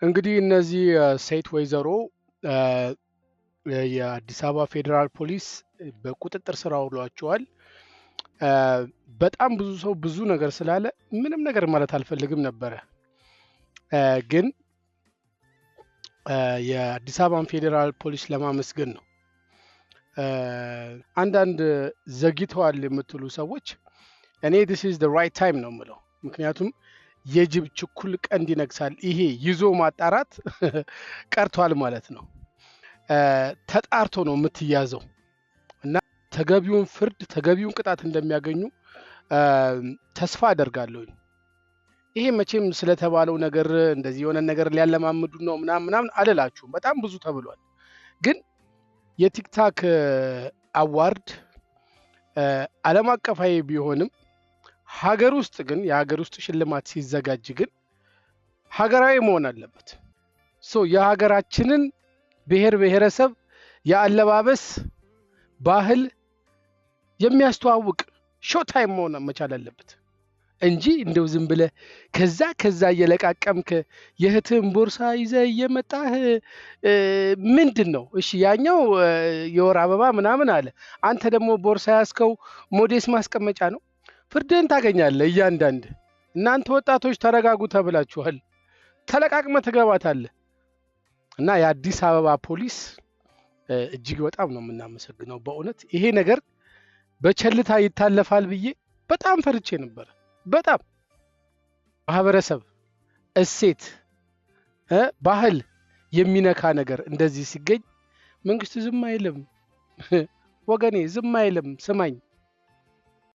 እንግዲህ እነዚህ ሴት ወይዘሮ የአዲስ አበባ ፌዴራል ፖሊስ በቁጥጥር ስር አውሏቸዋል። በጣም ብዙ ሰው ብዙ ነገር ስላለ ምንም ነገር ማለት አልፈልግም ነበረ። ግን የአዲስ አበባን ፌዴራል ፖሊስ ለማመስገን ነው። አንዳንድ ዘግይተዋል የምትሉ ሰዎች እኔ this is the right time ነው የምለው። ምክንያቱም የጅብ ችኩል ቀንድ ይነግሳል። ይሄ ይዞ ማጣራት ቀርቷል ማለት ነው። ተጣርቶ ነው የምትያዘው እና ተገቢውን ፍርድ ተገቢውን ቅጣት እንደሚያገኙ ተስፋ አደርጋለሁ። ይሄ መቼም ስለተባለው ነገር እንደዚህ የሆነ ነገር ሊያለማምዱ ነው ምናምን አልላችሁም። በጣም ብዙ ተብሏል። ግን የቲክታክ አዋርድ ዓለም አቀፋዊ ቢሆንም ሀገር ውስጥ ግን የሀገር ውስጥ ሽልማት ሲዘጋጅ ግን ሀገራዊ መሆን አለበት። የሀገራችንን ብሔር ብሔረሰብ የአለባበስ ባህል የሚያስተዋውቅ ሾታይም መሆን መቻል አለበት እንጂ እንደው ዝም ብለህ ከዛ እየለቃቀምክ የእህትህን ቦርሳ ይዘህ እየመጣህ ምንድን ነው? እሺ ያኛው የወር አበባ ምናምን አለ፣ አንተ ደግሞ ቦርሳ ያዝከው ሞዴስ ማስቀመጫ ነው። ፍርድህን ታገኛለህ። እያንዳንድ እናንተ ወጣቶች ተረጋጉ ተብላችኋል። ተለቃቅመህ ትገባታለህ። እና የአዲስ አበባ ፖሊስ እጅግ በጣም ነው የምናመሰግነው። በእውነት ይሄ ነገር በቸልታ ይታለፋል ብዬ በጣም ፈርቼ ነበር። በጣም ማህበረሰብ፣ እሴት፣ ባህል የሚነካ ነገር እንደዚህ ሲገኝ መንግስት ዝም አይልም። ወገኔ ዝም አይልም። ስማኝ፣